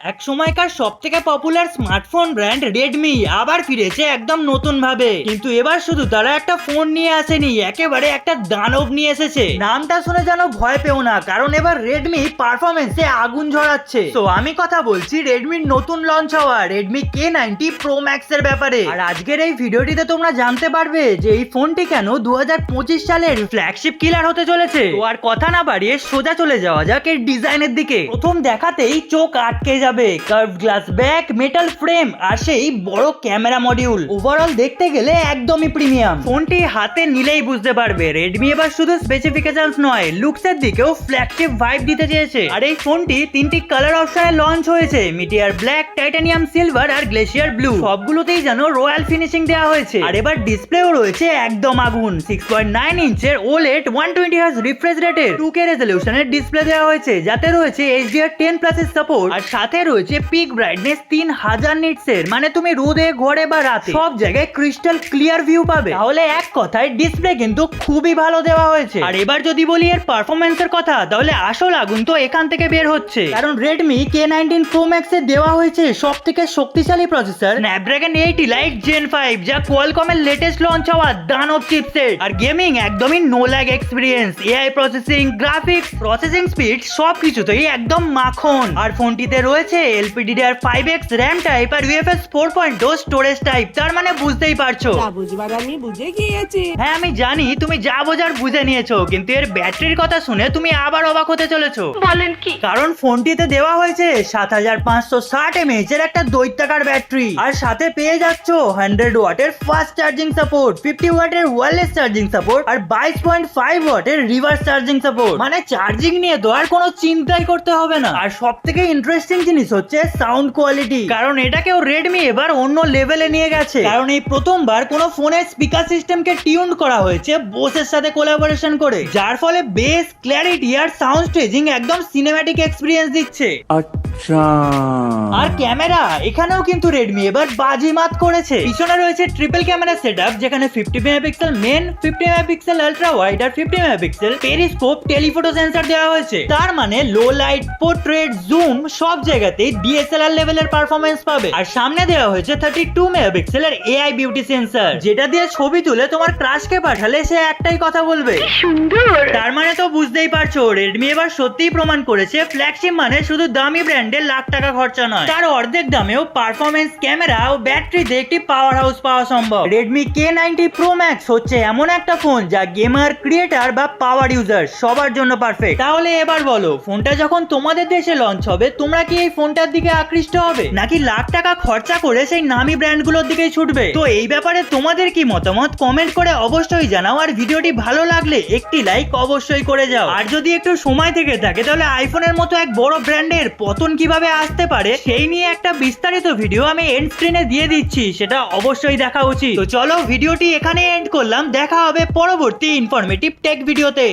এক সময়কার সব থেকে পপুলার স্মার্টফোন ব্র্যান্ড রেডমি আবার ফিরেছে একদম নতুন ভাবে। কিন্তু এবার শুধু তারা একটা ফোন নিয়ে আসেনি, একেবারে একটা দানব নিয়ে এসেছে। নামটা শুনে যেন ভয় পেও না, কারণ এবার রেডমি পারফরমেন্সে আগুন ঝরাচ্ছে। তো আমি কথা বলছি রেডমির নতুন লঞ্চ হওয়া রেডমি K90 Pro Max এর ব্যাপারে। আর আজকের এই ভিডিওটিতে তোমরা জানতে পারবে যে এই ফোনটি কেন 2025 সালের ফ্ল্যাগশিপ কিলার হতে চলেছে। তো আর কথা না বাড়িয়ে সোজা চলে যাওয়া যাক এর ডিজাইনের দিকে। প্রথম দেখাতেই চোখ আটকে যাবে। Curve glass back, metal frame আর সেই বড় ক্যামেরা মডিউল। ওভারঅল দেখতে গেলে একদমই প্রিমিয়াম। ফোনটি হাতে নিলেই বুঝতে পারবে রেডমি এবার শুধু স্পেসিফিকেশনস নয়, লুকসের দিকেও ফ্ল্যাগশিপ ভাইব দিতে চেয়েছে। আর এই ফোনটি তিনটি কালার অপশনে লঞ্চ হয়েছে, মিটিয়ার ব্ল্যাক, টাইটানিয়াম সিলভার আর গ্লেশিয়ার ব্লু। সবগুলোতেই যেন রয়্যাল ফিনিশিং দেওয়া হয়েছে। আর এবার ডিসপ্লেও রয়েছে একদম আগুন। 6.9 ইঞ্চের OLED 120 Hz রিফ্রেশ রেটের 2K রেজোলিউশনের ডিসপ্লে দেওয়া হয়েছে, যাতে রয়েছে HDR10+ এর সাপোর্ট। আর সাথে রয়েছে পিক ব্রাইটনেস 3000 নিটসের, মানে তুমি রোদে ঘরে বা রাতে সব জায়গায় ক্রিস্টাল ক্লিয়ার ভিউ পাবে। তাহলে এক কথায় ডিসপ্লে কিন্তু খুবই ভালো দেওয়া হয়েছে। আর এবার যদি বলি এর পারফরম্যান্সের কথা, তাহলে আসল আগুন তো এখান থেকে বের হচ্ছে। কারণ রেডমি K90 Pro Max এ দেওয়া হয়েছে সব থেকে শক্তিশালী প্রসেসর স্ন্যাপড্রাগন 8 Elite Gen 5, যা কোয়ালকমের লেটেস্ট লঞ্চ হওয়া দানব চিপসেট। আর গেমিং একদমই no lag experience, AI processing, graphics, processing speed সবকিছুতেই একদম মাখন। আর ফোনটিতে রয়েছে LPDDR5X RAM টাইপ আর UFS 4.0 স্টোরেজ টাইপ। তার মানে বুঝতেই পারছো, যা বুঝবার আমি বুঝে গিয়েছি। হ্যাঁ আমি জানি তুমি যা বোঝার বুঝে নিয়েছো, কিন্তু এর ব্যাটারির কথা শুনে তুমি আবার অবাক হতে চলেছো। বলেন কি? কারণ ফোনটিতে দেওয়া হয়েছে 7560 mAh এর একটা দৈত্যাকার ব্যাটারি। আর সাথে পেয়ে যাচ্ছ 100 ওয়াটের ফাস্ট চার্জিং সাপোর্ট, 50 ওয়াটের ওয়্যারলেস চার্জিং সাপোর্ট আর 22.5 ওয়াটের রিভার্স চার্জিং সাপোর্ট। মানে চার্জিং নিয়ে তো আর কোনো চিন্তাই করতে হবে না। আর সব থেকে ইন্টারেস্টিং জিনিস হচ্ছে সাউন্ড কোয়ালিটি, কারণ এটাকেও রেডমি এবার অন্য লেভেলে নিয়ে গেছে। কারণ এই প্রথমবার কোনো ফোনের স্পিকার সিস্টেমকে টিউন করা হয়েছে বোসের সাথে কোলাবোরেশন করে, যার ফলে বেস, ক্ল্যারিটি আর সাউন্ড স্টেজিং একদম সিনেম্যাটিক এক্সপিরিয়েন্স দিচ্ছে। আচ্ছা, আর ক্যামেরা এখানেও কিন্তু রেডমি এবার বাজিমাত করেছে। পিছনে রয়েছে ট্রিপল ক্যামেরা সেটআপ, যেখানে 50 megapixel main, 50 megapixel ultra wide আর 50 মেগাপিক্সেল পেরিস্কোপ টেলিফোটো সেন্সর দেওয়া হয়েছে। তার মানে লো লাইট, পোর্ট্রেট, জুম সব জায়গাতেই DSLR লেভেলের পারফরম্যান্স পাবে। আর সামনে দেওয়া হয়েছে 32 মেগাপিক্সেলের AI বিউটি সেন্সর, যেটা দিয়ে ছবি তুলে তোমার ক্রাশকে পাঠালে সে একটাই কথা বলবে, সুন্দর। তার মানে তো বুঝতেই পারছো রেডমি এবার সত্যিই প্রমাণ করেছে ফ্ল্যাগশিপ মানে শুধু দামি ব্র্যান্ডের লাখ টাকা খরচা নয়, তার অর্ধেক দামেও পারফরম্যান্স, ক্যামেরা ও ব্যাটারিতে একটি পাওয়ার হাউস পাওয়া সম্ভব। রেডমি K90 Pro Max হচ্ছে এমন একটা ফোন যা গেমার, ক্রিয়েটার বা পাওয়ার ইউজার সবার জন্য পারফেক্ট। তাহলে এবার বলো, ফোনটা যখন তোমাদের দেশে লঞ্চ হবে তোমরা কি এই ফোনটার দিকে আকৃষ্ট হবে, নাকি লাখ টাকা খরচা করে সেই নামি ব্র্যান্ডগুলোর দিকেই ছুটবে? তো এই ব্যাপারে তোমাদের কি মতামত কমেন্ট করে অবশ্যই জানাও। আর ভিডিওটি ভালো লাগলে একটি লাইক অবশ্যই করে যাও। আর যদি একটু সময় থেকে থাকে তাহলে আইফোনের মতো এক বড় ব্র্যান্ডের পতন কিভাবে আসতে পারে সেই নিয়ে একটা বিস্তারিত ভিডিও আমি এন্ড স্ক্রিনে দিয়ে দিচ্ছি, সেটা অবশ্যই দেখা উচিত। তো চলো ভিডিওটি এখানে এন্ড করলাম, দেখা হবে পরবর্তী ইনফরমেটিভ টেক ভিডিওতে।